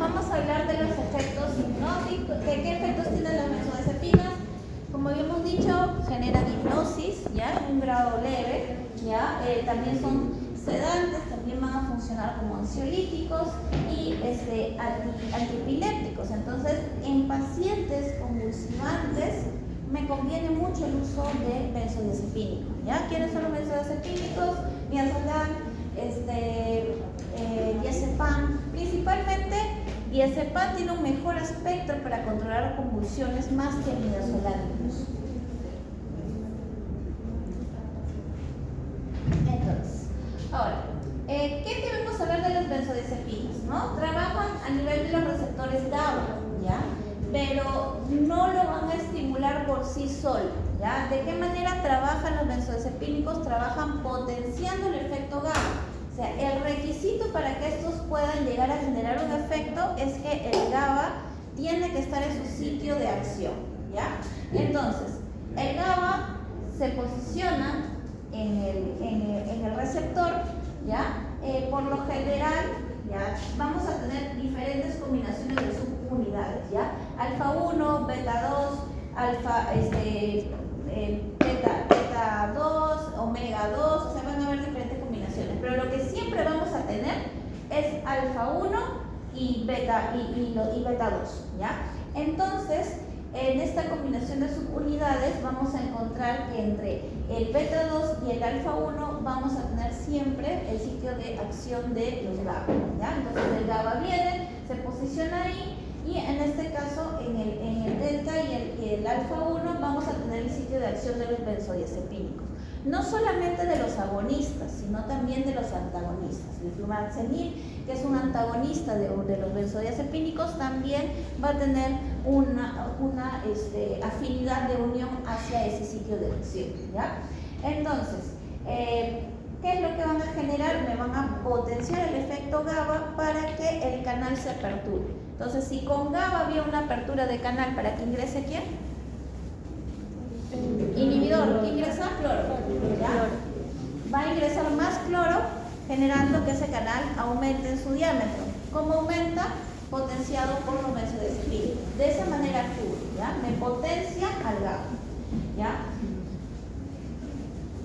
vamos a hablar de los efectos hipnóticos, de qué efectos tienen las benzodiazepinas. Como habíamos dicho, generan hipnosis, ¿ya? En un grado leve, ¿ya? También son sedantes, también van a funcionar como ansiolíticos y antiepilépticos. Entonces, en pacientes convulsivantes me conviene mucho el uso de benzodiazepínicos, ¿ya? ¿Quiénes son los benzodiazepínicos? Midazolam, diazepam. Principalmente, diazepam tiene un mejor espectro para controlar convulsiones más que el midazolam incluso. Entonces, ahora, ¿qué debemos hablar de las benzodiazepinas? ¿No? Trabajan a nivel de los receptores GABA, ¿ya? Pero no lo van a estimular por sí solo, ¿ya? ¿De qué manera trabajan los benzodiazepínicos? Trabajan potenciando el efecto GABA. O sea, el requisito para que estos puedan llegar a generar un efecto es que el GABA tiene que estar en su sitio de acción, ¿ya? Entonces, el GABA se posiciona en el receptor, ¿ya? Por lo general, ¿ya? Vamos a tener diferentes combinaciones de subunidades, ¿ya? Alfa 1, beta 2, beta 2, omega 2, o sea, van a haber diferentes combinaciones, pero lo que siempre vamos a tener es alfa 1 y beta 2, ¿ya? Entonces, en esta combinación de subunidades vamos a encontrar que entre el beta 2 y el alfa 1 vamos a tener siempre el sitio de acción de los GABA, ¿ya? Entonces el GABA viene, se posiciona ahí y en este caso en el delta y el alfa 1 vamos a tener el sitio de acción de los benzodiazepínicos. No solamente de los agonistas, sino también de los antagonistas. El flumaxenil, que es un antagonista de los benzodiazepínicos, también va a tener una afinidad de unión hacia ese sitio de acción, ¿ya? Entonces, ¿qué es lo que van a generar? Me van a potenciar el efecto GABA para que el canal se aperture. Entonces, si con GABA había una apertura de canal para que ingrese ¿quién? Inhibidor, ¿qué ingresa? Cloro, ¿ya? Va a ingresar más cloro, generando que ese canal aumente en su diámetro. ¿Cómo aumenta? Potenciado por los benzodiazepínicos. De esa manera actúa, ¿ya? Me potencia al GABA, ¿ya?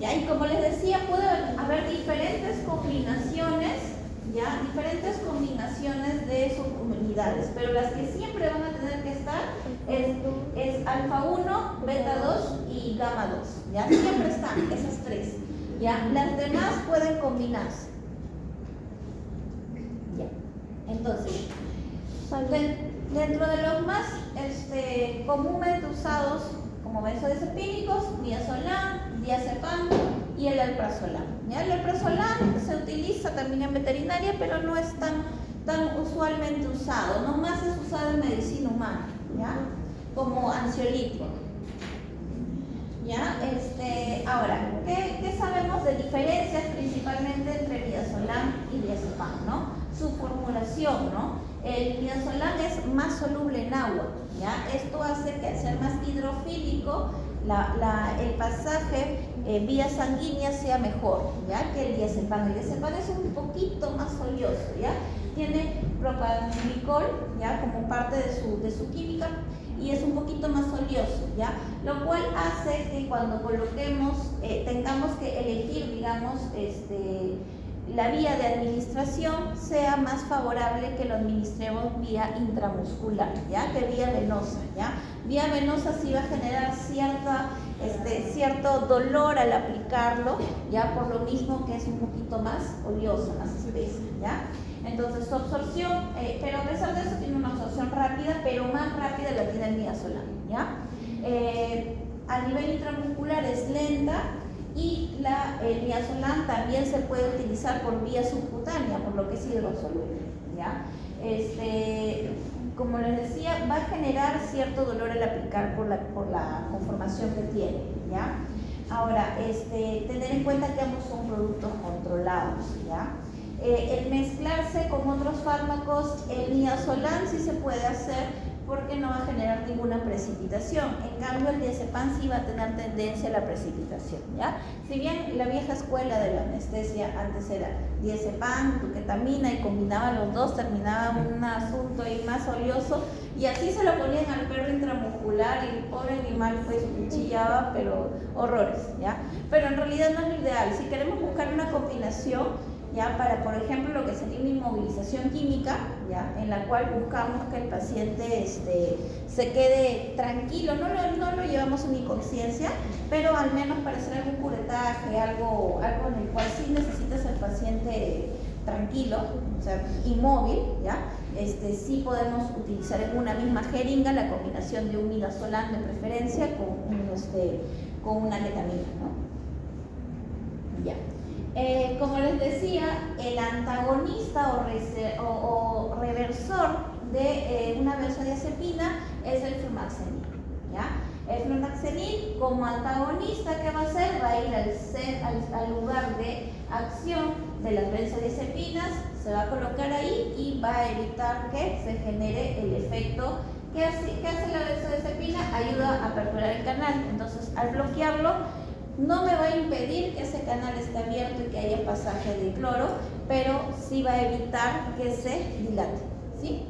¿Ya? Y como les decía, puede haber diferentes combinaciones, ¿ya? Diferentes combinaciones de subunidades, pero las que siempre van a tener que estar es alfa 1, beta 2 y gamma 2, ¿ya? Siempre están esas tres, ¿ya? Las demás pueden combinarse, ¿ya? Entonces, dentro de los más comúnmente usados como benzodiazepínicos, midazolam, diazepam y el alprazolam, ¿ya? El alprazolam se utiliza también en veterinaria, pero no es tan usualmente usado, nomás es usado en medicina humana, ¿ya? Como ansiolítico, ¿ya? Ahora, ¿qué sabemos de diferencias principalmente entre midazolam y diazepam, ¿no? Su formulación, ¿no? El midazolam es más soluble en agua, ¿ya? Esto hace que al ser más hidrofílico, el pasaje vía sanguínea sea mejor, ¿ya? Que el diazepam. El diazepam es un poquito más oleoso, ¿ya? Tiene propanglicol, ¿ya? Como parte de su química y es un poquito más oleoso, ¿ya? Lo cual hace que cuando coloquemos, tengamos que elegir, digamos, la vía de administración sea más favorable que lo administremos vía intramuscular, ¿ya? Que vía venosa, ¿ya? Vía venosa sí va a generar cierto dolor al aplicarlo, ¿ya? Por lo mismo que es un poquito más oleosa, más espesa, ¿ya? Entonces su absorción, pero a pesar de eso tiene una absorción rápida, pero más rápida la tiene el midazolam, ¿ya? A nivel intramuscular es lenta y el midazolam también se puede utilizar por vía subcutánea, por lo que es hidrosoluble, ¿ya? Como les decía, va a generar cierto dolor al aplicar por la conformación que tiene, ¿ya? Ahora, tener en cuenta que ambos son productos controlados, ¿ya? El mezclarse con otros fármacos, el midazolam sí se puede hacer porque no va a generar ninguna precipitación. En cambio, el diazepam sí va a tener tendencia a la precipitación, ¿ya? Si bien la vieja escuela de la anestesia antes era diazepam, ketamina y combinaban los dos, terminaba un asunto ahí más oleoso, y así se lo ponían al perro intramuscular y el pobre animal pues chillaba, pero horrores, ¿ya? Pero en realidad no es lo ideal. Si queremos buscar una combinación, ya, para, por ejemplo, lo que sería una inmovilización química, ya, en la cual buscamos que el paciente se quede tranquilo, no lo llevamos en inconsciencia, pero al menos para hacer algún curetaje, algo en el cual sí necesitas al paciente tranquilo, o sea, inmóvil, ya, sí podemos utilizar en una misma jeringa la combinación de un midazolam de preferencia con una ketamina, ¿no? Ya. Como les decía, el antagonista o reversor de una benzodiazepina es el flumaxenil, ¿ya? El flumaxenil, como antagonista, ¿qué va a hacer? Va a ir al lugar de acción de las benzodiazepinas, se va a colocar ahí y va a evitar que se genere el efecto. ¿Qué hace la benzodiazepina? Ayuda a perforar el canal. Entonces, al bloquearlo, no me va a impedir que ese canal esté abierto y que haya pasaje de cloro, pero sí va a evitar que se dilate, ¿sí?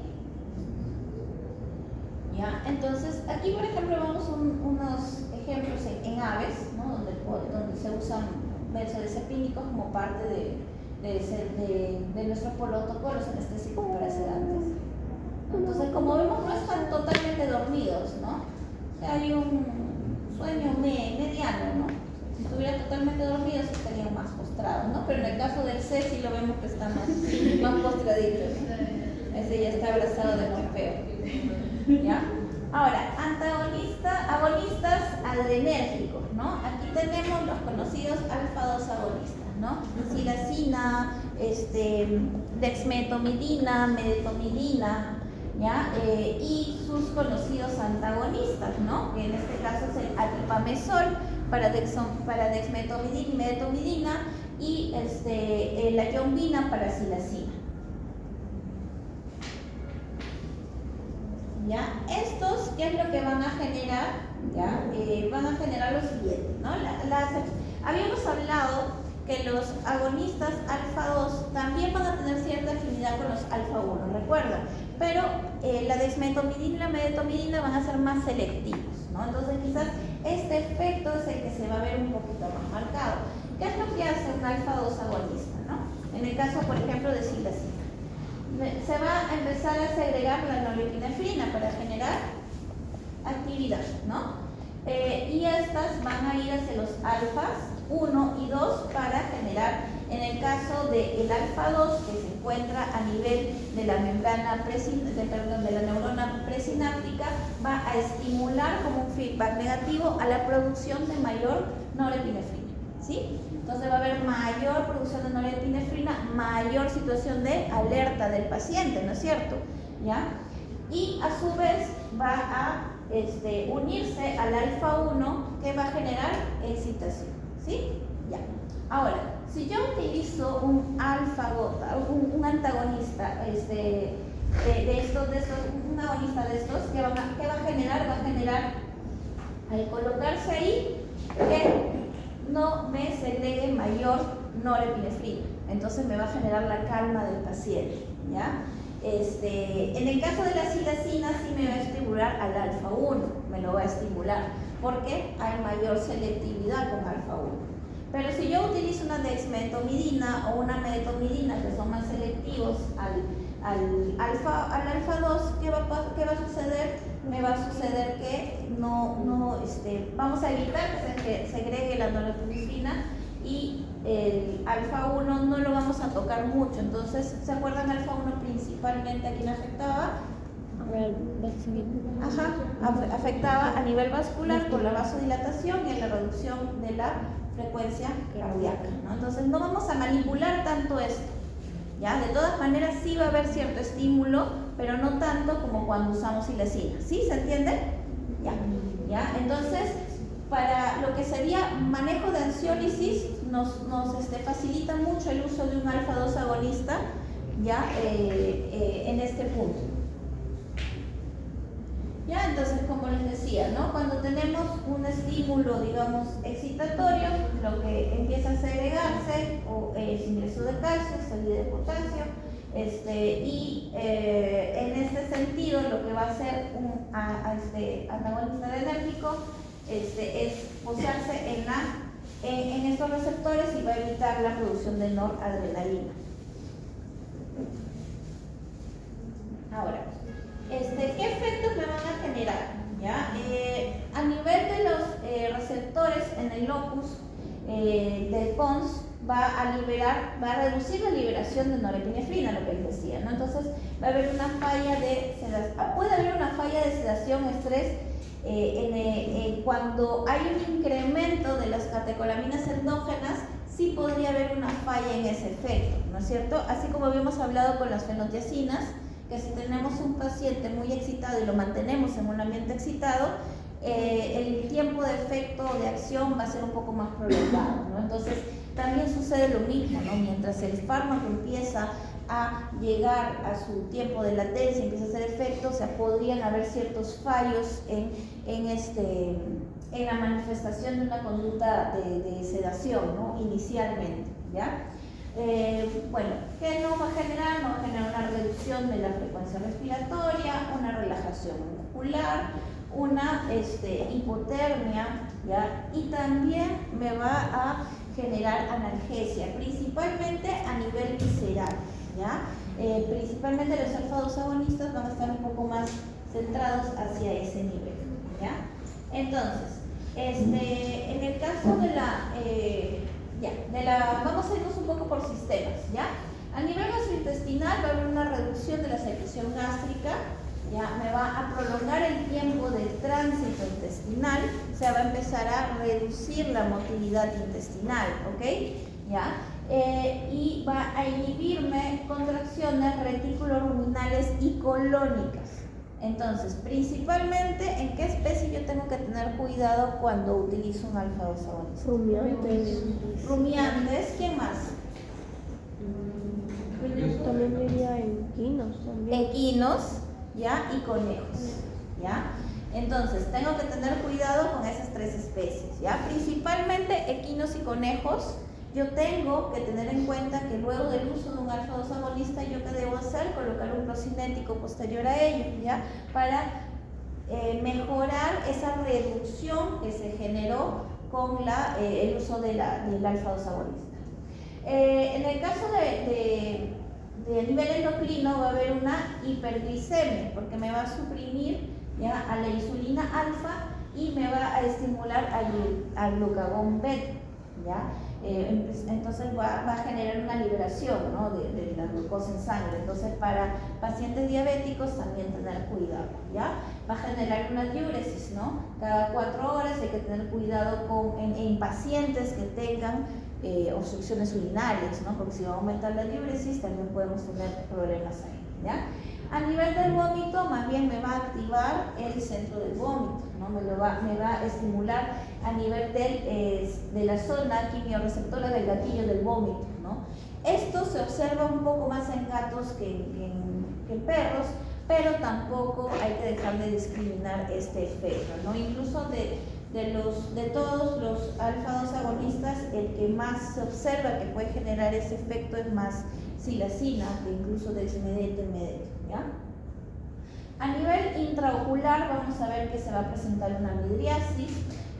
¿Ya? Entonces, aquí por ejemplo vemos unos ejemplos en aves, ¿no? donde se usan benzodiazepínicos como parte de nuestros protocolos anestésicos para sedantes. Entonces, como vemos, no están totalmente dormidos, ¿no? O sea, hay un sueño mediano, ¿no? Si estuvieran totalmente dormidos estarían más postrados, ¿no? Pero en el caso del C sí lo vemos que está más postradito, ¿no? Ese ya está abrazado de Morfeo, ¿ya? Ahora, agonistas adrenérgicos, ¿no? Aquí tenemos los conocidos alfa-2 agonistas, ¿no? Silacina, dexmedetomidina, medetomidina, ¿ya? Y sus conocidos antagonistas, ¿no? Que en este caso es el aripamezol para dexmedetomidina y medetomidina, y la yombina para silacina. ¿Ya? Estos, ¿qué es lo que van a generar? ¿Ya? Van a generar lo siguiente, ¿no? Habíamos hablado que los agonistas alfa-2 también van a tener cierta afinidad con los alfa-1, ¿recuerdan? Pero la dexmedetomidina y la medetomidina van a ser más selectivos, ¿no? Entonces quizás este efecto es el que se va a ver un poquito más marcado. ¿Qué es lo que hace un alfa-2 agonista, ¿no? En el caso, por ejemplo, de silacina. Se va a empezar a segregar la norepinefrina para generar actividad, ¿no? Y estas van a ir hacia los alfas 1 y 2 para generar, en el caso del alfa-2, que se encuentra a nivel de la membrana de la neurona presináptica, va a estimular como un feedback negativo a la producción de mayor norepinefrina, ¿sí? Entonces va a haber mayor producción de norepinefrina, mayor situación de alerta del paciente, ¿no es cierto? ¿Ya? Y a su vez va a unirse al alfa-1 que va a generar excitación, ¿sí? Ya. Ahora, si yo utilizo un alfa-gota, un antagonista un agonista de estos, ¿qué va a generar? Va a generar, al colocarse ahí, que no me segregue mayor norepinefrina. Entonces me va a generar la calma del paciente, ¿ya? En el caso de la silacina sí me va a estimular al alfa-1, me lo va a estimular, porque hay mayor selectividad con alfa-1. Pero si yo utilizo una dexmedetomidina o una medetomidina, que son más selectivos al alfa-2, ¿qué va a suceder? Me va a suceder que vamos a evitar que se segregue la norepinefrina, y el alfa-1 no lo vamos a tocar mucho. Entonces, ¿se acuerdan alfa-1 principalmente a quién afectaba? Afectaba a nivel vascular por la vasodilatación y en la reducción de la frecuencia cardíaca, ¿no? Entonces no vamos a manipular tanto esto, ¿ya? De todas maneras sí va a haber cierto estímulo, pero no tanto como cuando usamos silacina. ¿Sí? ¿Se entiende? ¿Ya? Entonces, para lo que sería manejo de ansiólisis, nos facilita mucho el uso de un alfa-2 agonista, ¿ya? En este punto. decía, ¿no? Cuando tenemos un estímulo, digamos, excitatorio, lo que empieza a segregarse es ingreso de calcio, salida de potasio, en este sentido lo que va a hacer un antagonista adrenérgico es posarse en estos receptores y va a evitar la producción de noradrenalina. Ahora, ¿qué efectos me van a generar? ¿Ya? A nivel de los receptores en el locus del pons va a reducir la liberación de norepinefrina, lo que les decía, ¿no? Entonces va a haber una falla de sedación, puede haber una falla de sedación, estrés, cuando hay un incremento de las catecolaminas endógenas, sí podría haber una falla en ese efecto, ¿no es cierto? Así como habíamos hablado con las fenotiacinas, que si tenemos un paciente muy excitado y lo mantenemos en un ambiente excitado, el tiempo de efecto de acción va a ser un poco más prolongado, ¿no? Entonces también sucede lo mismo, ¿no? Mientras el fármaco empieza a llegar a su tiempo de latencia, empieza a hacer efecto, o sea, podrían haber ciertos fallos en la manifestación de una conducta de sedación, ¿no? Inicialmente, ¿ya? Bueno, ¿qué no va a generar? No va a generar una reducción de la frecuencia respiratoria, una relajación muscular, una hipotermia, ¿ya? Y también me va a generar analgesia, principalmente a nivel visceral, ¿ya? Principalmente los alfa-2 agonistas van a estar un poco más centrados hacia ese nivel, ¿ya? Entonces, en el caso vamos a irnos un poco por sistemas, ¿ya? A nivel gastrointestinal va a haber una reducción de la secreción gástrica, ¿ya? Me va a prolongar el tiempo del tránsito intestinal, o sea, va a empezar a reducir la motilidad intestinal, ¿ok? ¿Ya? Y va a inhibirme contracciones reticuloruminales y colónicas. Entonces, principalmente, ¿en qué especie yo tengo que tener cuidado cuando utilizo un alfa-2 agonista? Rumiantes. Rumiantes, ¿quién más? También diría equinos también. Equinos, ¿ya? Y conejos, ¿ya? Entonces, tengo que tener cuidado con esas tres especies, ¿ya? Principalmente equinos y conejos. Yo tengo que tener en cuenta que luego del uso de un alfa-2 agonista, ¿yo qué debo hacer? Colocar un procinético posterior a ello, ¿ya? Para mejorar esa reducción que se generó con el uso del alfa-2 agonista. En el caso de nivel endocrino va a haber una hiperglicemia, porque me va a suprimir, ¿ya?, a la insulina alfa y me va a estimular al glucagón beta, ¿ya? Entonces va a generar una liberación, ¿no?, de la glucosa en sangre. Entonces, para pacientes diabéticos también tener cuidado, ¿ya? Va a generar una diuresis, ¿no? Cada 4 horas hay que tener cuidado en pacientes que tengan obstrucciones urinarias, ¿no? Porque si va a aumentar la diuresis también podemos tener problemas ahí, ¿ya? A nivel del vómito, más bien me va a activar el centro del vómito, ¿no? Me va a estimular a nivel de la zona quimiorreceptora del gatillo del vómito, ¿no? Esto se observa un poco más en gatos que en perros, pero tampoco hay que dejar de discriminar este efecto, ¿no? Incluso de todos los alfa-2 agonistas, el que más se observa que puede generar ese efecto es más silacina, que incluso dexmedeto, ¿ya? A nivel intraocular vamos a ver que se va a presentar una midriasis,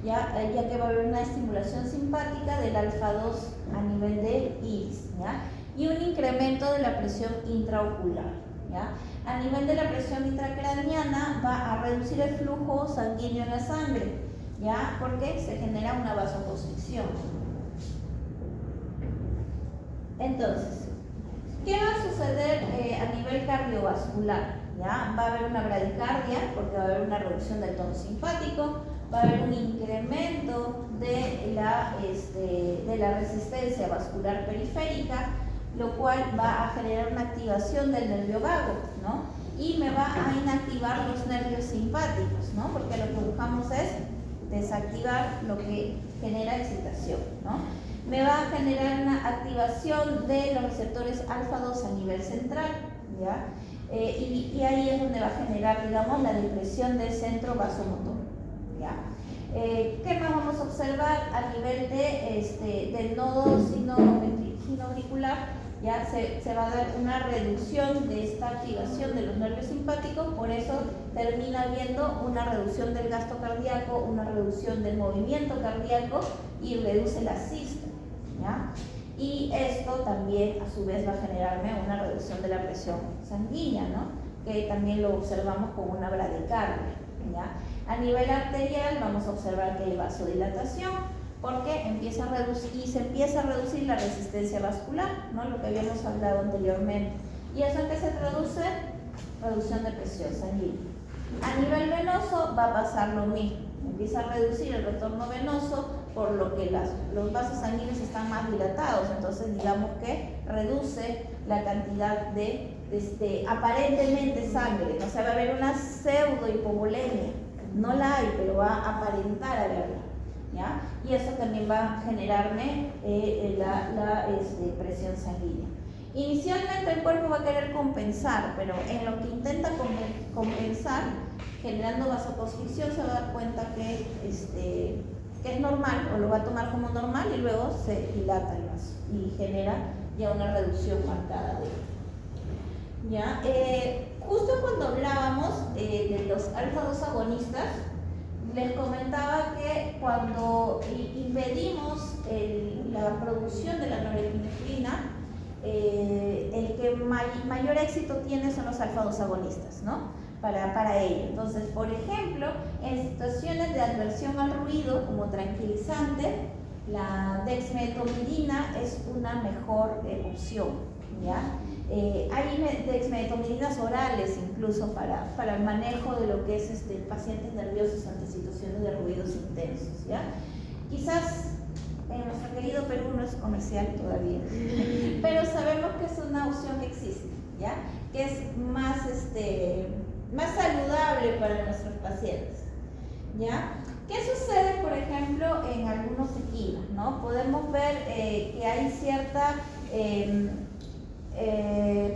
ya que va a haber una estimulación simpática del alfa-2 a nivel de iris, ¿ya? Y un incremento de la presión intraocular, ¿ya? A nivel de la presión intracraniana va a reducir el flujo sanguíneo en la sangre, ¿ya? Porque se genera una vasoconstricción. Entonces, ¿qué va a suceder a nivel cardiovascular? ¿Ya? Va a haber una bradicardia porque va a haber una reducción del tono simpático, va a haber un incremento de la resistencia vascular periférica, lo cual va a generar una activación del nervio vago, ¿no? Y me va a inactivar los nervios simpáticos, ¿no? Porque lo que buscamos es desactivar lo que genera excitación, ¿no? Me va a generar una activación de los receptores alfa-2 a nivel central, ¿ya? Y ahí es donde va a generar, digamos, la depresión del centro vasomotor, ¿ya? ¿Qué más vamos a observar a nivel del nodo sinoauricular? Ya se va a dar una reducción de esta activación de los nervios simpáticos, por eso termina habiendo una reducción del gasto cardíaco, una reducción del movimiento cardíaco y reduce la sístole, ¿ya? Y esto también a su vez va a generarme una reducción de la presión sanguínea, ¿no? Que también lo observamos con una bradicardia, ¿ya? A nivel arterial vamos a observar que hay vasodilatación porque se empieza a reducir la resistencia vascular, ¿no? Lo que habíamos hablado anteriormente. ¿Y eso en qué se traduce? Reducción de presión sanguínea. A nivel venoso va a pasar lo mismo. Empieza a reducir el retorno venoso por lo que los vasos sanguíneos están más dilatados, entonces digamos que reduce la cantidad de aparentemente sangre, o sea, va a haber una pseudo hipovolemia, no la hay, pero va a aparentar haberla, ¿ya? Y eso también va a generarme la presión sanguínea. Inicialmente el cuerpo va a querer compensar, pero en lo que intenta compensar, generando vasoconstricción, se va a dar cuenta que es normal, o lo va a tomar como normal, y luego se dilata el vaso y genera ya una reducción marcada de él. ¿Ya? Justo cuando hablábamos de los alfa-2 agonistas, les comentaba que cuando impedimos la producción de la norepinefrina, el que mayor éxito tiene son los alfa-2 agonistas, ¿no? Para ello. Entonces, por ejemplo, en situaciones de adversión al ruido como tranquilizante, la dexmedetomidina es una mejor opción, ¿ya? Hay dexmedetomidinas orales incluso para el manejo de lo que es pacientes nerviosos ante situaciones de ruidos intensos, ¿ya? Quizás en nuestro querido Perú no es comercial todavía, pero sabemos que es una opción que existe, ¿ya? Que es más saludable para nuestros pacientes, ¿ya? ¿Qué sucede, por ejemplo, en algunos equinos, ¿no? Podemos ver que hay cierta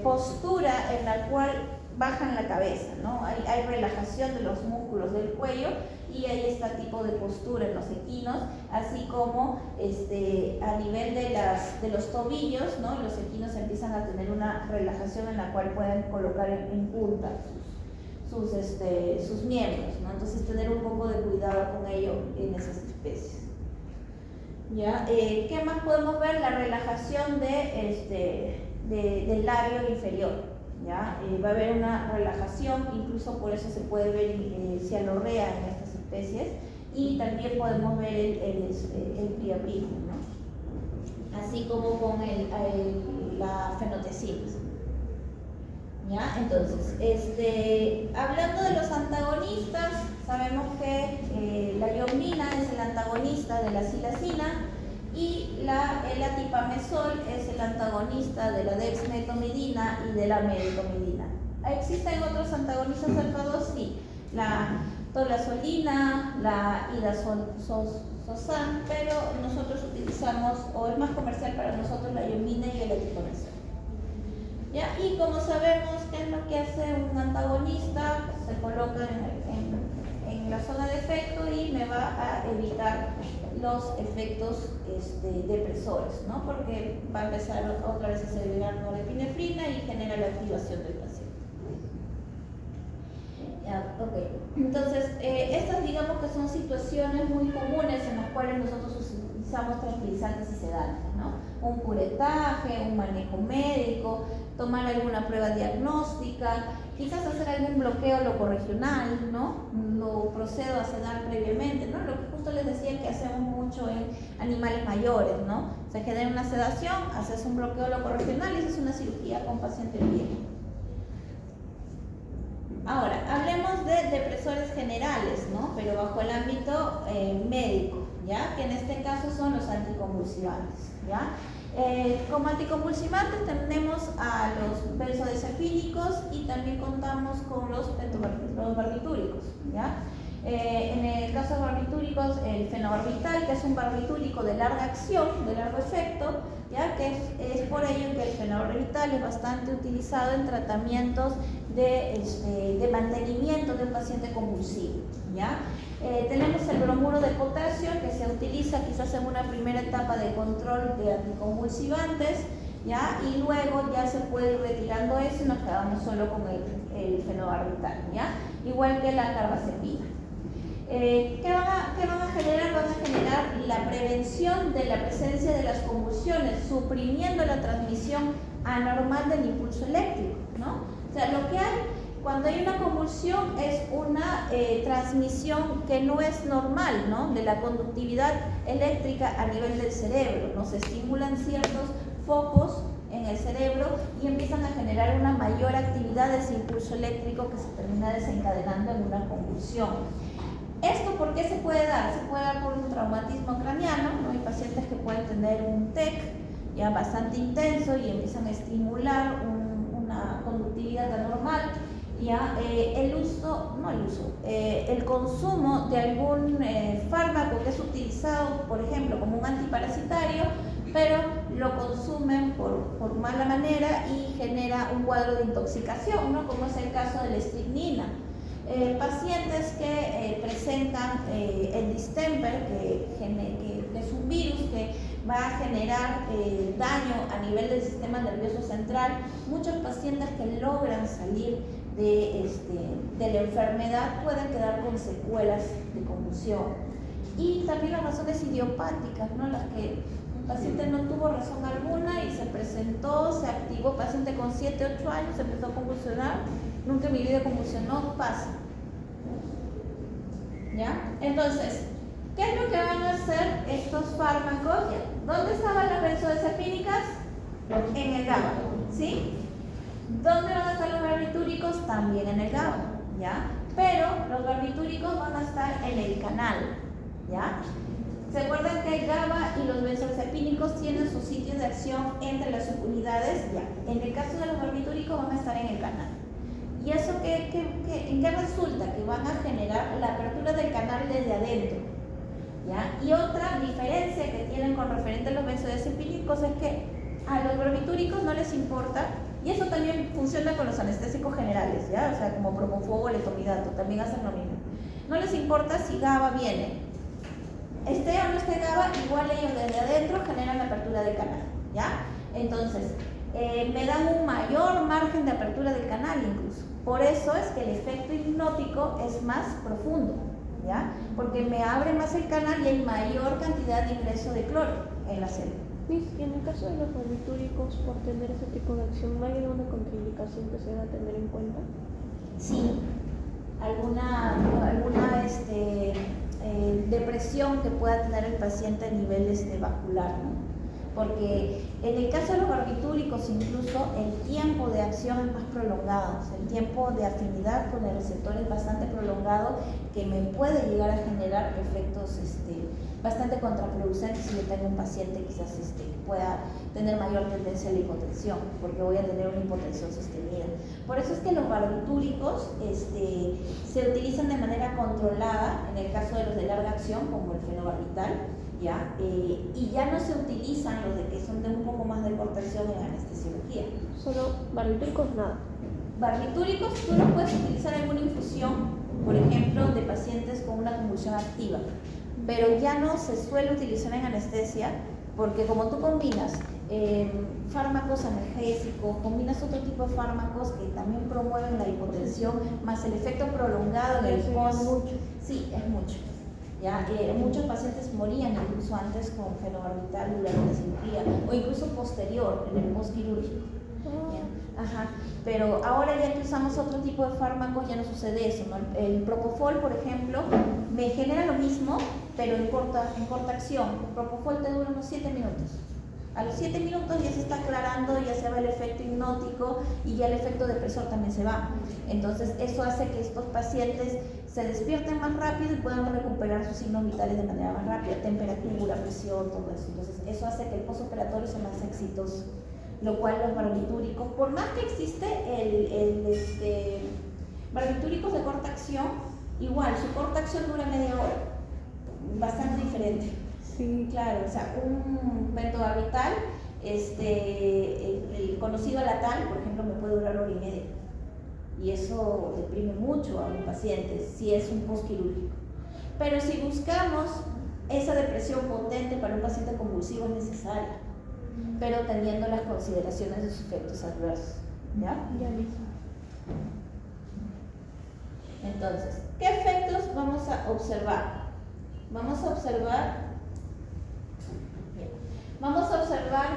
postura en la cual bajan la cabeza, ¿no? Hay relajación de los músculos del cuello y hay este tipo de postura en los equinos, así como a nivel de los tobillos, ¿no? Los equinos empiezan a tener una relajación en la cual pueden colocar en punta sus miembros, ¿no? Entonces tener un poco de cuidado con ello en esas especies. ¿Ya? ¿Qué más podemos ver? La relajación del labio inferior, ¿ya? Va a haber una relajación, incluso por eso se puede ver cianorrea en estas especies, y también podemos ver el priapismo, ¿no? Así como con la fenotesina. ¿Ya? Entonces, hablando de los antagonistas, sabemos que la iomina es el antagonista de la silacina y el atipamezol es el antagonista de la dexmedetomidina y de la medetomidina. ¿Existen otros antagonistas alfa-2? Sí, la tolazolina, la idazolzan, pero nosotros utilizamos, o es más comercial para nosotros, la iomina y el atipamezol. ¿Ya? Y como sabemos qué es lo que hace un antagonista, se coloca en la zona de efecto y me va a evitar los efectos depresores, ¿no? Porque va a empezar otra vez a segregar norepinefrina y genera la activación del paciente. Ya, okay. Entonces, estas digamos que son situaciones muy comunes en las cuales nosotros utilizamos tranquilizantes y sedantes, ¿no? Un curetaje, un manejo médico, tomar alguna prueba diagnóstica, quizás hacer algún bloqueo locorregional, ¿no? Lo procedo a sedar previamente, ¿no? Lo que justo les decía que hacemos mucho en animales mayores, ¿no? Se genera una sedación, haces un bloqueo locorregional y haces una cirugía con paciente viejo. Ahora, hablemos de depresores generales, ¿no? Pero bajo el ámbito médico, ¿ya? Que en este caso son los anticonvulsivantes, ¿ya? Como anticonvulsivantes tenemos a los benzodiazepínicos y también contamos con los barbitúricos, ¿ya? En el caso de barbitúricos, el fenobarbital, que es un barbitúrico de larga acción, de largo efecto, ¿ya? Que es por ello que el fenobarbital es bastante utilizado en tratamientos de mantenimiento de un paciente convulsivo, ¿ya? Tenemos el bromuro de potasio, que se utiliza quizás en una primera etapa de control de anticonvulsivantes, ¿ya? Y luego ya se puede ir retirando eso y nos quedamos solo con el fenobarbital, ¿ya? Igual que la carbazepina. ¿Qué van a generar? Van a generar la prevención de la presencia de las convulsiones, suprimiendo la transmisión anormal del impulso eléctrico, ¿no? O sea, lo que hay cuando hay una convulsión es una transmisión que no es normal, ¿no? De la conductividad eléctrica a nivel del cerebro, ¿no? Se estimulan ciertos focos en el cerebro y empiezan a generar una mayor actividad de ese impulso eléctrico que se termina desencadenando en una convulsión. ¿Esto por qué se puede dar? Se puede dar por un traumatismo craneano, ¿no? Hay pacientes que pueden tener un TEC ya bastante intenso y empiezan a estimular una conductividad anormal. Ya, el consumo de algún fármaco que es utilizado, por ejemplo, como un antiparasitario, pero lo consumen por mala manera y genera un cuadro de intoxicación, ¿no? Como es el caso de la estricnina. Pacientes que presentan el distemper, que es un virus que va a generar daño a nivel del sistema nervioso central. Muchos pacientes que logran salir de la enfermedad pueden quedar con secuelas de convulsión. Y también las razones idiopáticas, ¿no? Las que un paciente no tuvo razón alguna y se presentó, se activó, paciente con 7, 8 años, se empezó a convulsionar, nunca en mi vida convulsionó, pasa. ¿Ya? Entonces, ¿qué es lo que van a hacer estos fármacos? ¿Dónde estaban las benzodiazepínicas? En el GABA, ¿sí? ¿Dónde van a estar los barbitúricos? También en el GABA, ¿ya? Pero los barbitúricos van a estar en el canal, ¿ya? ¿Se acuerdan que el GABA y los benzodiazepínicos tienen su sitio de acción entre las subunidades? Ya. En el caso de los barbitúricos van a estar en el canal. ¿Y eso en qué resulta? Que van a generar la apertura del canal desde adentro, ¿ya? Y otra diferencia que tienen con referente a los benzodiazepínicos es que a los barbitúricos no les importa, y eso también funciona con los anestésicos generales, ¿ya? O sea, como propofol o letomidato, también hacen lo mismo. No les importa si GABA viene, esté o no esté GABA, igual ellos desde adentro generan la apertura del canal, ¿ya? Entonces, me dan un mayor margen de apertura del canal incluso. Por eso es que el efecto hipnótico es más profundo, ¿ya? Porque me abre más el canal y hay mayor cantidad de ingreso de cloro en la célula. Y en el caso de los barbitúricos, por tener ese tipo de acción, ¿no hay alguna contraindicación que se deba tener en cuenta? Sí, alguna depresión que pueda tener el paciente a nivel vascular, ¿no? Porque en el caso de los barbitúricos incluso el tiempo de acción es más prolongado, o sea, el tiempo de afinidad con el receptor es bastante prolongado, que me puede llegar a generar efectos bastante contraproducentes si yo tengo un paciente quizás pueda tener mayor tendencia a la hipotensión, porque voy a tener una hipotensión sostenida. Por eso es que los barbitúricos se utilizan de manera controlada en el caso de los de larga acción, como el fenobarbital, ¿ya? Y ya no se utilizan los de que son de un poco más de corta acción en anestesiología. Solo barbitúricos, nada. Barbitúricos tú los puedes utilizar en una infusión, por ejemplo, de pacientes con una convulsión activa, pero ya no se suele utilizar en anestesia, porque como tú combinas fármacos analgésicos, combinas otro tipo de fármacos que también promueven la hipotensión, más el efecto prolongado en el post. Sí, es mucho. ¿Ya? Muchos pacientes morían incluso antes con fenobarbital durante la cirugía o incluso posterior, en el postquirúrgico. Ajá. Pero ahora ya que usamos otro tipo de fármacos ya no sucede eso, ¿no? El propofol, por ejemplo, me genera lo mismo, pero en corta acción. El propofol te dura unos 7 minutos. A los 7 minutos ya se está aclarando, ya se va el efecto hipnótico y ya el efecto depresor también se va. Entonces eso hace que estos pacientes se despierten más rápido y puedan recuperar sus signos vitales de manera más rápida, temperatura, presión, todo eso. Entonces eso hace que el postoperatorio sea más exitoso, lo cual los barbitúricos, por más que existe barbitúricos de corta acción, igual su corta acción dura media hora, bastante diferente. Sí, claro, o sea, un pentobarbital, el conocido latal, por ejemplo, me puede durar hora y media. y eso deprime mucho a un paciente si es un postquirúrgico. Pero si buscamos esa depresión potente para un paciente convulsivo es necesaria, pero teniendo las consideraciones de sus efectos adversos. ¿Ya? Ya listo. Entonces, ¿qué efectos vamos a observar? Vamos a observar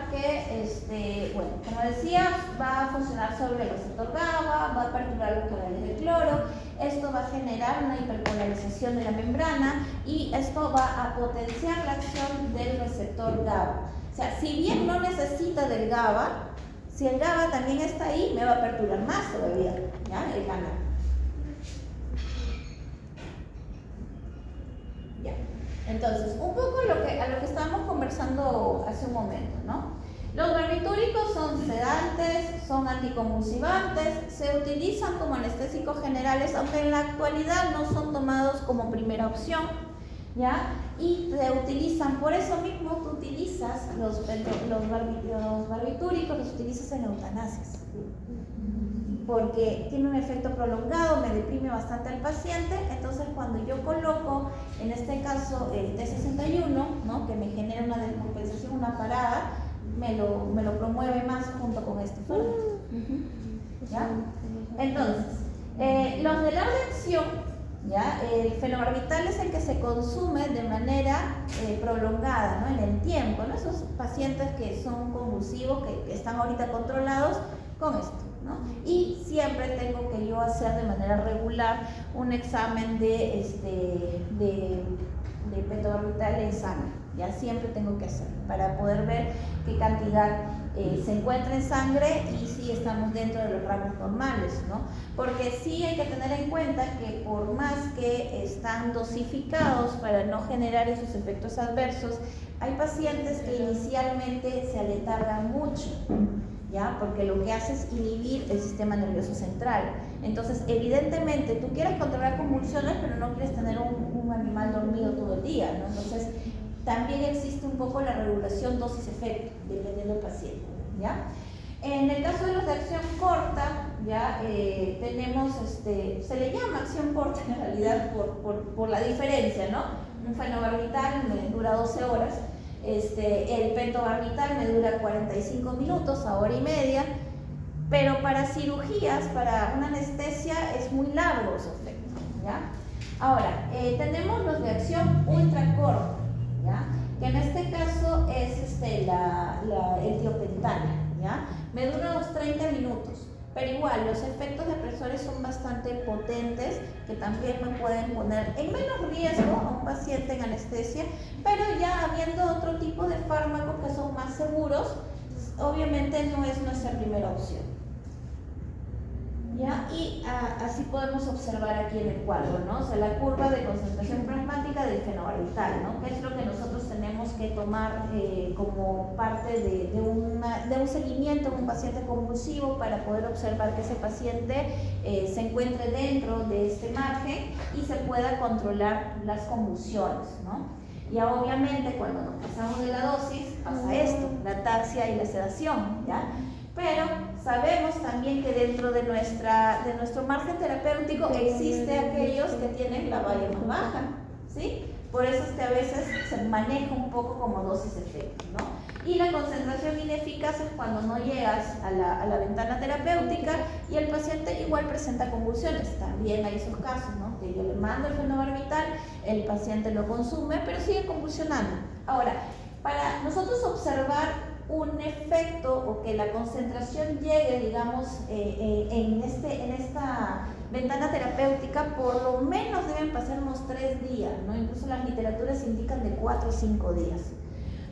que, bueno, como decía, va a funcionar sobre el receptor GABA, va a perturbar los canales de cloro, esto va a generar una hiperpolarización de la membrana y esto va a potenciar la acción del receptor GABA. O sea, si bien no necesita del GABA, si el GABA también está ahí, me va a perturbar más todavía, ¿ya? El canal. Ya. Entonces, un poco a lo que estábamos conversando hace un momento, ¿no? Los barbitúricos son sedantes, son anticonvulsivantes, se utilizan como anestésicos generales, aunque en la actualidad no son tomados como primera opción, ¿ya? Y se utilizan, por eso mismo tú utilizas los barbitúricos, los utilizas en eutanasias, porque tiene un efecto prolongado, me deprime bastante al paciente. Entonces cuando yo coloco, en este caso el T61, ¿no? Que me genera una descompensación, una parada, me lo promueve más junto con este fármaco. ¿Ya? Entonces, los de larga acción, ¿ya? El fenobarbital es el que se consume de manera prolongada, ¿no? En el tiempo, ¿no? Esos pacientes que son convulsivos, que están ahorita controlados con esto, ¿no? Y siempre tengo que yo hacer de manera regular un examen de pentobarbital en sangre. Ya siempre tengo que hacer para poder ver qué cantidad se encuentra en sangre y si estamos dentro de los rangos normales, ¿no? Porque sí hay que tener en cuenta que por más que están dosificados para no generar esos efectos adversos, hay pacientes que inicialmente se aletargan mucho, ¿ya? Porque lo que hace es inhibir el sistema nervioso central. Entonces, evidentemente, tú quieres controlar convulsiones, pero no quieres tener un animal dormido todo el día, ¿no? Entonces, también existe un poco la regulación dosis-efecto, dependiendo del paciente, ¿ya? En el caso de los de acción corta, ya tenemos, se le llama acción corta en realidad por la diferencia, ¿no? Un fenobarbital me dura 12 horas, el pentobarbital me dura 45 minutos a hora y media, pero para cirugías, para una anestesia, es muy largo su efecto, ¿ya? Ahora, tenemos los de acción ultra corta, ¿ya? Que en este caso es el tiopentana, ¿ya? Me dura unos 30 minutos, pero igual los efectos depresores son bastante potentes, que también me pueden poner en menos riesgo a un paciente en anestesia, pero ya habiendo otro tipo de fármacos que son más seguros, obviamente no es nuestra primera opción. ¿Ya? Y así podemos observar aquí en el cuadro, ¿no? O sea, la curva de concentración plasmática del fenobarbital, ¿no? Que es lo que nosotros tenemos que tomar como parte de un seguimiento en un paciente convulsivo para poder observar que ese paciente se encuentre dentro de este margen y se pueda controlar las convulsiones, ¿no? Y obviamente cuando nos pasamos de la dosis pasa esto, la ataxia y la sedación, ¿ya? Pero sabemos también que dentro de nuestro margen terapéutico existe aquellos que tienen la valla más baja, ¿sí? Por eso es que a veces se maneja un poco como dosis-efecto, ¿no? Y la concentración ineficaz es cuando no llegas a la ventana terapéutica y el paciente igual presenta convulsiones. También hay esos casos, ¿no? Que yo le mando el fenobarbital, el paciente lo consume, pero sigue convulsionando. Ahora, para nosotros observar un efecto o que la concentración llegue, digamos, en esta ventana terapéutica, por lo menos deben pasar unos 3 días, ¿no? Incluso las literaturas indican de 4 o 5 días.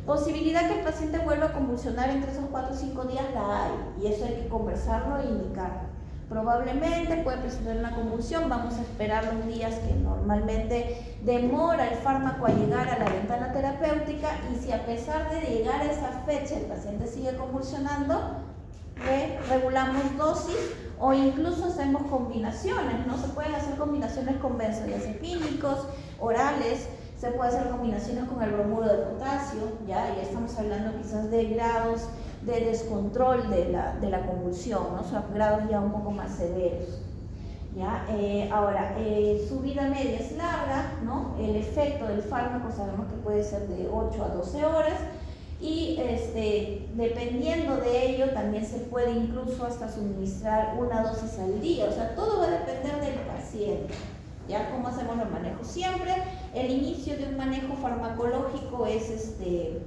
Posibilidad que el paciente vuelva a convulsionar entre esos 4 o 5 días la hay, y eso hay que conversarlo e indicarlo. Probablemente puede presentar una convulsión, vamos a esperar los días que normalmente demora el fármaco a llegar a la ventana terapéutica, y si a pesar de llegar a esa fecha el paciente sigue convulsionando, regulamos dosis o incluso hacemos combinaciones, ¿no? Se pueden hacer combinaciones con benzodiazepínicos orales, se puede hacer combinaciones con el bromuro de potasio, ya estamos hablando quizás de grados de descontrol de la convulsión, ¿no? Son grados ya un poco más severos. ¿ya? Ahora, su vida media es larga, ¿no? El efecto del fármaco sabemos que puede ser de 8 a 12 horas y dependiendo de ello también se puede incluso hasta suministrar una dosis al día, o sea, todo va a depender del paciente. ¿Ya? ¿Cómo hacemos los manejos? Siempre el inicio de un manejo farmacológico es de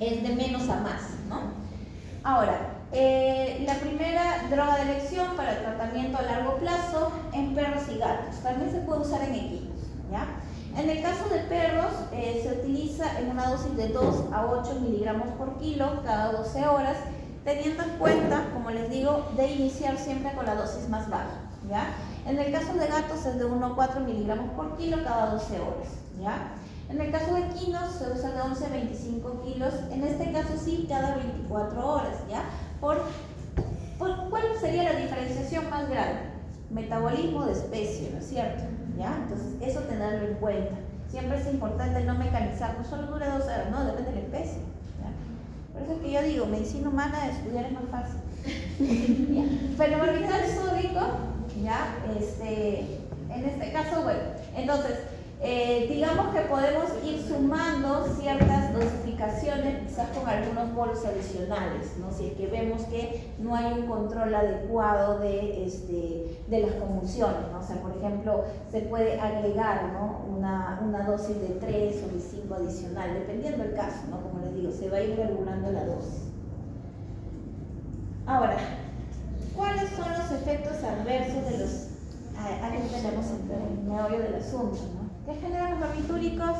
menos a más, ¿no? Ahora, la primera droga de elección para tratamiento a largo plazo en perros y gatos. También se puede usar en equinos, ¿ya? En el caso de perros, se utiliza en una dosis de 2 a 8 miligramos por kilo cada 12 horas, teniendo en cuenta, como les digo, de iniciar siempre con la dosis más baja, ¿ya? En el caso de gatos es de 1 a 4 miligramos por kilo cada 12 horas, ¿ya? En el caso de equinos se usa de 11 a 25 kilos, en este caso sí, cada 24 horas, ¿ya? ¿Cuál sería la diferenciación más grande? Metabolismo de especie, ¿no es cierto? ¿Ya? Entonces, eso tenerlo en cuenta. Siempre es importante no mecanizar, no solo dura 2 horas, no, depende de la especie, ¿ya? Por eso es que yo digo, medicina humana estudiar es más fácil. ¿Ya? Fenobarbital sódico, ¿ya? En este caso, bueno, entonces, digamos que podemos ir sumando ciertas dosificaciones, quizás con algunos bolos adicionales, ¿no? Si es que vemos que no hay un control adecuado de las convulsiones, ¿no? O sea, por ejemplo, se puede agregar, ¿no? una dosis de 3 o de 5 adicional, dependiendo del caso, ¿no? Como les digo, se va a ir regulando la dosis. Ahora, ¿cuáles son los efectos adversos de los... Aquí tenemos el meollo del asunto, ¿no? ¿Qué generan los barbitúricos?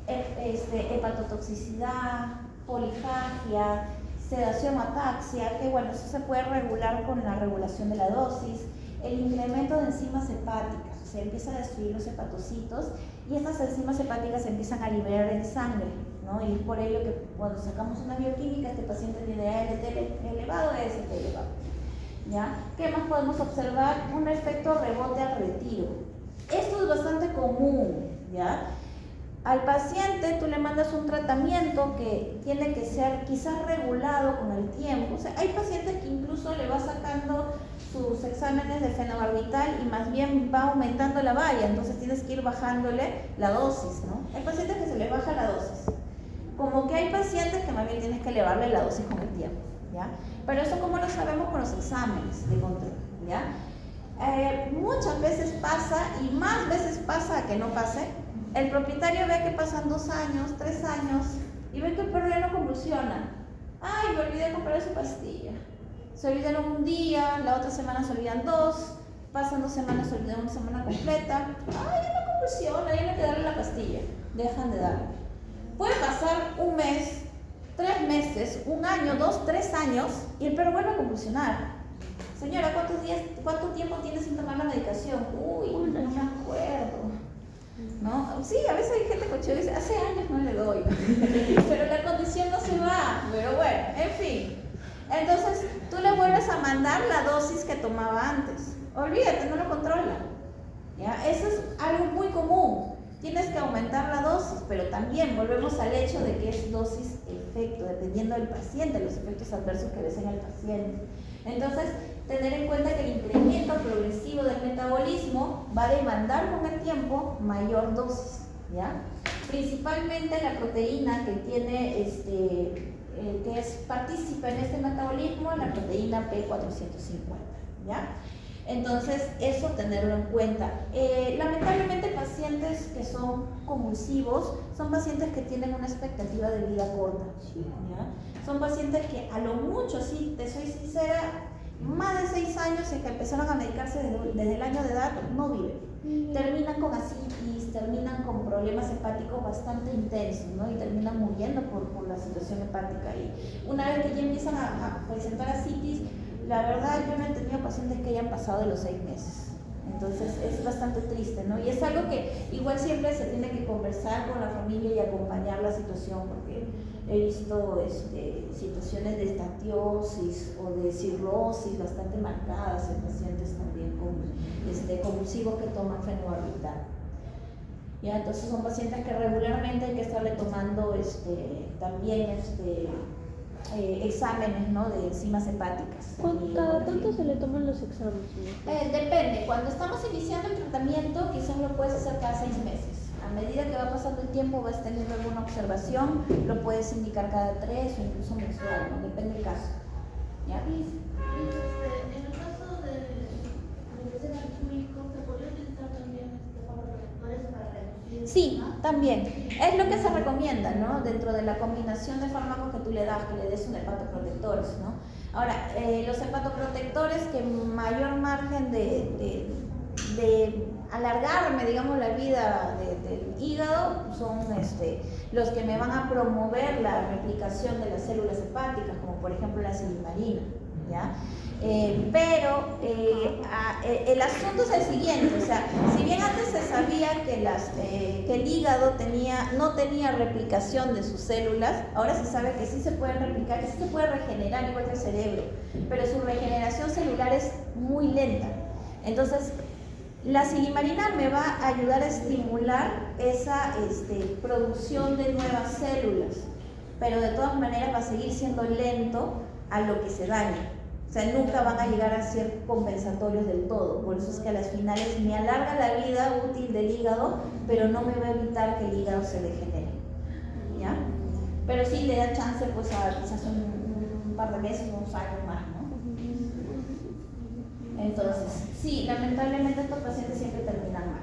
Hepatotoxicidad, polifagia, sedación, ataxia, que bueno, eso se puede regular con la regulación de la dosis, el incremento de enzimas hepáticas, o sea, empieza a destruir los hepatocitos y estas enzimas hepáticas se empiezan a liberar en sangre, ¿no? Y es por ello que cuando sacamos una bioquímica, este paciente tiene ALT elevado, AST elevado, ¿ya? ¿Qué más podemos observar? Un efecto rebote al retiro. Esto es bastante común, ¿ya? Al paciente tú le mandas un tratamiento que tiene que ser quizás regulado con el tiempo. O sea, hay pacientes que incluso le va sacando sus exámenes de fenobarbital y más bien va aumentando la valla, entonces tienes que ir bajándole la dosis, ¿no? Hay pacientes que se les baja la dosis. Como que hay pacientes que más bien tienes que elevarle la dosis con el tiempo, ¿ya? Pero eso como lo sabemos con los exámenes de control, ¿ya? Muchas veces pasa y más veces pasa que no pase. El propietario ve que pasan 2 años, 3 años y ve que el perro ya no convulsiona. Ay, me olvidé de comprar su pastilla. Se olvidaron un día, la otra semana se olvidan 2, pasan 2 semanas, se olvidan una semana completa. Ay, ya no convulsiona, ya no hay que darle la pastilla. Dejan de darle. Puede pasar 1 mes, 3 meses, 1 año, 2, 3 años y el perro vuelve a convulsionar. Señora, ¿cuánto tiempo tiene sin tomar la medicación? Uy, no me acuerdo, ¿no? Sí, a veces hay gente que dice, hace años no le doy, pero la condición no se va, pero bueno, en fin. Entonces, tú le vuelves a mandar la dosis que tomaba antes. Olvídate, no lo controla, ¿ya? Eso es algo muy común. Tienes que aumentar la dosis, pero también volvemos al hecho de que es dosis-efecto, dependiendo del paciente, los efectos adversos que ves en el paciente. Entonces, tener en cuenta que el incremento progresivo del metabolismo va a demandar con el tiempo mayor dosis, ¿ya? Principalmente la proteína que tiene, que es partícipe en este metabolismo, la proteína P450, ¿ya? Entonces, eso tenerlo en cuenta. Lamentablemente, pacientes que son convulsivos son pacientes que tienen una expectativa de vida corta, ¿ya? Son pacientes que a lo mucho, sí, te soy sincera, más de 6 años en que empezaron a medicarse desde el año de edad, no viven. Terminan con asitis, terminan con problemas hepáticos bastante intensos, ¿no? Y terminan muriendo por la situación hepática. Y una vez que ya empiezan a presentar asitis, la verdad yo no he tenido pacientes que hayan pasado de los 6 meses. Entonces es bastante triste, ¿no? Y es algo que igual siempre se tiene que conversar con la familia y acompañar la situación, porque he visto situaciones de estatiosis o de cirrosis bastante marcadas en pacientes también convulsivos que toman fenobarbital. ¿Ya? Entonces son pacientes que regularmente hay que estarle tomando también exámenes, ¿no?, de enzimas hepáticas. ¿Cada tanto se le toman los exámenes? Depende. Cuando estamos iniciando el tratamiento, quizás lo puedes hacer cada 6 meses. A medida que va pasando el tiempo, vas teniendo alguna observación, lo puedes indicar cada 3 o incluso mensual, ¿no? Depende del caso. ¿Ya? En el caso de ser barbitúrico, ¿se podría utilizar también fármacos para reducir? Sí, también. Es lo que se recomienda, ¿no? Dentro de la combinación de fármacos que tú le das, que le des un hepatoprotectores, ¿no? Ahora, los hepatoprotectores que mayor margen de alargarme, digamos, la vida del hígado son los que me van a promover la replicación de las células hepáticas, como por ejemplo la silimarina, ¿ya? Pero el asunto es el siguiente, o sea, si bien antes se sabía que el hígado no tenía replicación de sus células, ahora se sabe que sí se pueden replicar, que sí se puede regenerar igual que el cerebro, pero su regeneración celular es muy lenta. Entonces, la silimarina me va a ayudar a estimular esa producción de nuevas células, pero de todas maneras va a seguir siendo lento a lo que se daña. O sea, nunca van a llegar a ser compensatorios del todo. Por eso es que a las finales me alarga la vida útil del hígado, pero no me va a evitar que el hígado se degenere, ¿ya? Pero sí le da chance, pues, a quizás un par de meses, unos años más, ¿no? Entonces, sí, lamentablemente estos pacientes siempre terminan mal.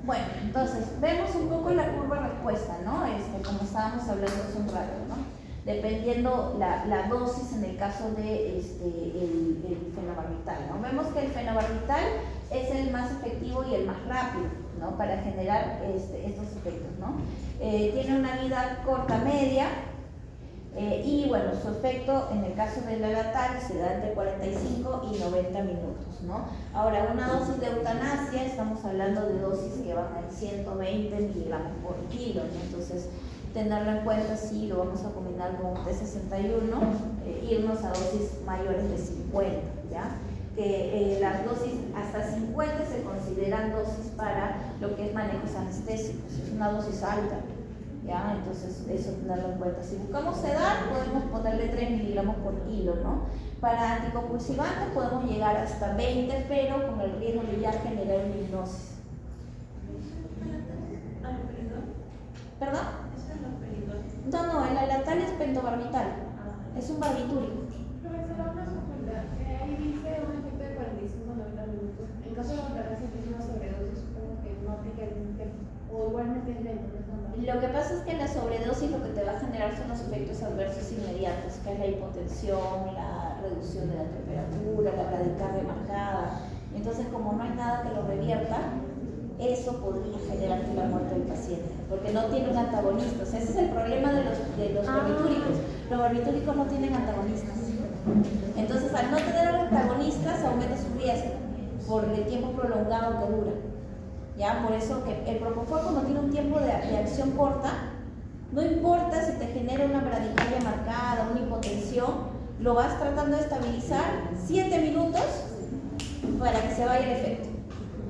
Bueno, entonces, vemos un poco la curva respuesta, ¿no? Como estábamos hablando hace un rato, ¿no? Dependiendo la dosis en el caso de el fenobarbital, ¿no? Vemos que el fenobarbital es el más efectivo y el más rápido, ¿no?, para generar estos efectos, ¿no? Tiene una vida corta media, y bueno, su efecto en el caso del lalatal se da entre 45 y 90 minutos, ¿no? Ahora, una dosis de eutanasia, estamos hablando de dosis que van a 120 miligramos por kilo, ¿no? Entonces, tenerlo en cuenta si lo vamos a combinar con un T61, irnos a dosis mayores de 50, ¿ya? Que las dosis hasta 50 se consideran dosis para lo que es manejos anestésicos, es una dosis alta, ¿ya? Entonces eso tenerlo en cuenta. Si buscamos sedar, podemos ponerle 3 miligramos por kilo, ¿no? Para anticonvulsivantes podemos llegar hasta 20, pero con el riesgo de ya generar una hipnosis. ¿Perdón? No, el lalatal es pentobarbital, es un barbitúrico. Profesora, una consulta. Ahí dice un efecto de 45-90 minutos. En caso de eutanasia, que es una sobredosis, supongo que no aplica el mismo tiempo. O igualmente es lento, ¿no? Lo que pasa es que la sobredosis lo que te va a generar son los efectos adversos inmediatos, que es la hipotensión, la reducción de la temperatura, la bradicardia marcada. Entonces, como no hay nada que lo revierta, eso podría generar la muerte del paciente, porque no tiene un antagonista. O sea, ese es el problema de los barbitúricos. Los barbitúricos no tienen antagonistas. Entonces, al no tener antagonistas, aumenta su riesgo por el tiempo prolongado que dura. ¿Ya? Por eso que el propofol, cuando tiene un tiempo de acción corta, no importa si te genera una bradicardia marcada, una hipotensión, lo vas tratando de estabilizar 7 minutos para que se vaya el efecto.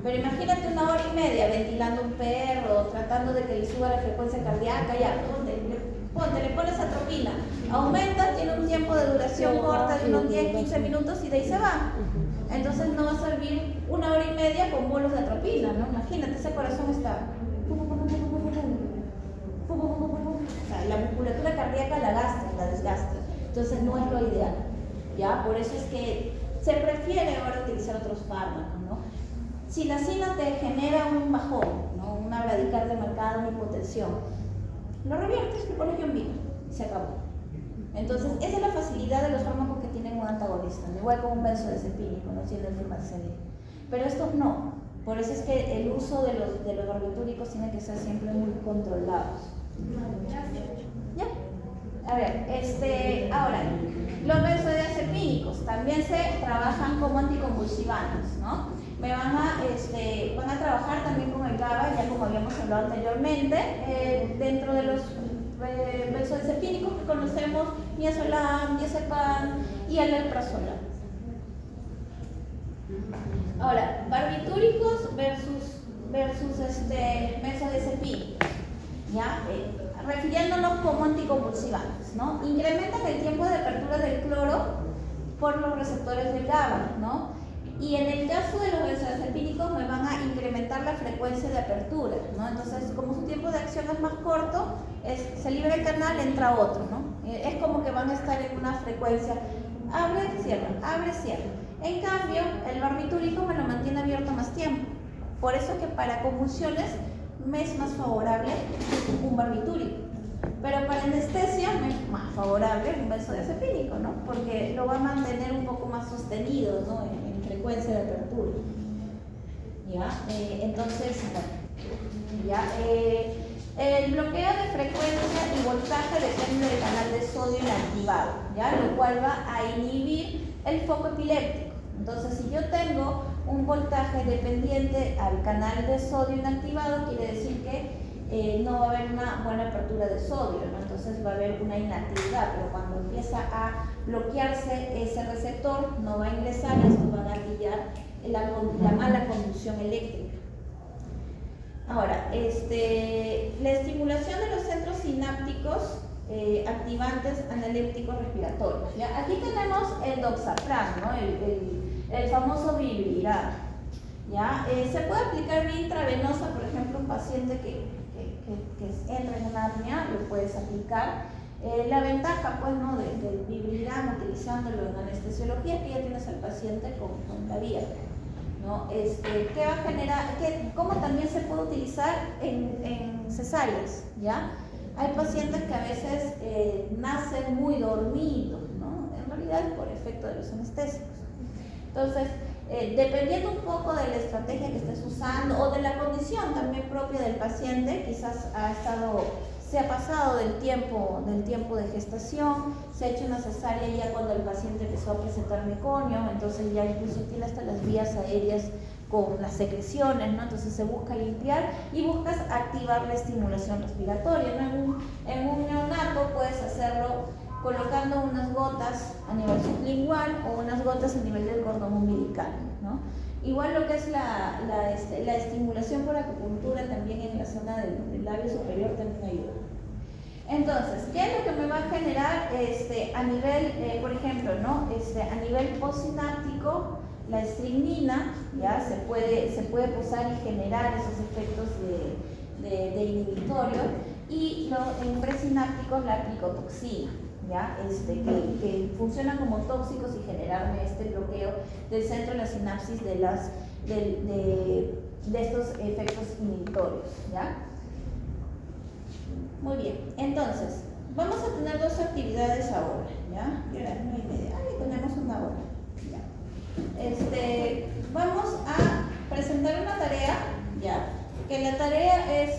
Pero imagínate 1 hora y media ventilando un perro, tratando de que le suba la frecuencia cardíaca, ya, ponte, le pones atropina, aumenta, tiene un tiempo de duración corta de unos 10-15 minutos y de ahí se va. Entonces no va a servir 1 hora y media con bolos de atropina, ¿no? Imagínate, ese corazón está... O sea, la musculatura cardíaca la gasta, la desgasta. Entonces no es lo ideal, ¿ya? Por eso es que se prefiere ahora utilizar otros fármacos, ¿no? Si la sina te genera un bajón, ¿no?, una bradicardia marcada, una hipotensión, lo reviertes, le pones vino y se acabó. Entonces, esa es la facilidad de los fármacos que tienen un antagonista, ¿no? Igual como un benzodiazepínico, no tiene el flumazenil. Pero estos no. Por eso es que el uso de los barbitúricos tiene que ser siempre muy controlados. ¿Ya? A ver, ahora, los benzodiazepínicos también se trabajan como anticonvulsivantes, ¿no? Van a trabajar también con el GABA, ya como habíamos hablado anteriormente, dentro de los benzodiazepínicos que conocemos, midazolam, diazepam y el alprazolam. Ahora, barbitúricos versus benzodiazepínicos. ¿Ya? refiriéndonos como anticonvulsivantes, ¿no? Incrementan el tiempo de apertura del cloro por los receptores del GABA, ¿no? Y en el caso de los benzodiazepínicos me van a incrementar la frecuencia de apertura, ¿no? Entonces, como su tiempo de acción es más corto, se libera el canal, entra otro, ¿no? Es como que van a estar en una frecuencia, abre, cierra, abre, cierra. En cambio, el barbitúrico me lo mantiene abierto más tiempo. Por eso que para convulsiones me es más favorable un barbitúrico. Pero para anestesia me es más favorable un benzodiazepínico, ¿no? Porque lo va a mantener un poco más sostenido, ¿no? En frecuencia de apertura. ¿Ya? Entonces, bueno, ¿ya? El bloqueo de frecuencia y voltaje depende del canal de sodio inactivado, ¿ya? Lo cual va a inhibir el foco epiléptico. Entonces, si yo tengo un voltaje dependiente al canal de sodio inactivado, quiere decir que no va a haber una buena apertura de sodio, ¿no? Entonces va a haber una inactividad, pero cuando empieza a bloquearse ese receptor, no va a ingresar y esto va a gatillar la mala conducción eléctrica. Ahora, la estimulación de los centros sinápticos activantes analépticos respiratorios, ¿ya? Aquí tenemos el doxapram, ¿no? El famoso Vibrirar, ¿ya? Se puede aplicar vía intravenosa, por ejemplo, un paciente que entra en una apnea, lo puedes aplicar. La ventaja, pues, ¿no? del Vibrirar utilizándolo en anestesiología es que ya tienes al paciente con la vía, ¿no? ¿Qué va a generar? ¿Cómo también se puede utilizar en cesáreas? ¿Ya? Hay pacientes que a veces nacen muy dormidos, ¿no? En realidad es por efecto de los anestésicos. Entonces, dependiendo un poco de la estrategia que estés usando o de la condición también propia del paciente, quizás se ha pasado del tiempo de gestación, se ha hecho una cesárea ya cuando el paciente empezó a presentar meconio, entonces ya incluso tiene hasta las vías aéreas con las secreciones, ¿no? Entonces se busca limpiar y buscas activar la estimulación respiratoria, ¿no? En un neonato puedes hacerlo colocando unas gotas a nivel sublingual o unas gotas a nivel del cordón umbilical, ¿no? Igual lo que es la estimulación por acupuntura también en la zona del labio superior también ayuda. Entonces, ¿qué es lo que me va a generar a nivel, por ejemplo, ¿no? A nivel postsináptico, la estricnina, ¿ya? Se puede posar y generar esos efectos de inhibitorio, y en presinápticos la glicotoxina, ¿ya? Que funcionan como tóxicos y generarme este bloqueo del centro de la sinapsis de estos efectos inhibitorios, ¿ya? Muy bien, entonces vamos a tener dos actividades ahora, ¿ya? Y ahora 9:30, tenemos una hora, ¿ya? Vamos a presentar una tarea, ¿ya? Que la tarea es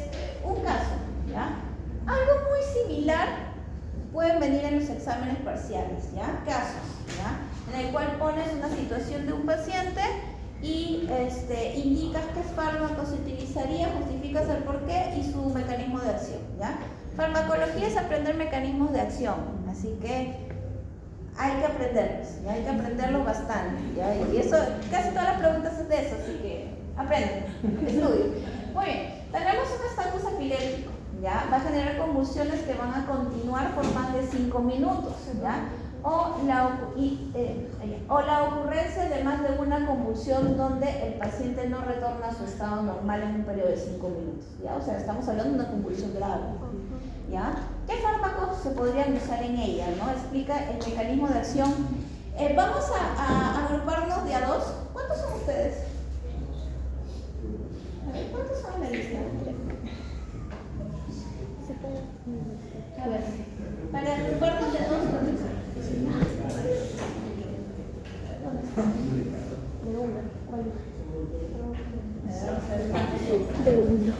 un caso, ¿ya? Algo muy similar pueden venir en los exámenes parciales, ¿ya? Casos, ¿ya? En el cual pones una situación de un paciente y indicas qué fármaco se utilizaría, justificas el porqué y su mecanismo de acción, ¿ya? Farmacología es aprender mecanismos de acción, así que hay que aprenderlos, ¿ya? Hay que aprenderlos bastante, ¿ya? Y eso, casi todas las preguntas son de eso, así que aprende, estudia. Muy bien, tenemos un estatus epiléptico, ¿ya? Va a generar convulsiones que van a continuar por más de 5 minutos, ¿ya? O la ocurrencia de más de una convulsión donde el paciente no retorna a su estado normal en un periodo de 5 minutos, ¿ya? O sea, estamos hablando de una convulsión grave, ¿ya? ¿Qué fármacos se podrían usar en ella, ¿no? Explica el mecanismo de acción. Vamos a agruparnos de a dos. ¿Cuántos son ustedes? A ver, ¿cuántos son en la lista? A ver, para agruparnos de a dos, De una, ¿cuál? de uno.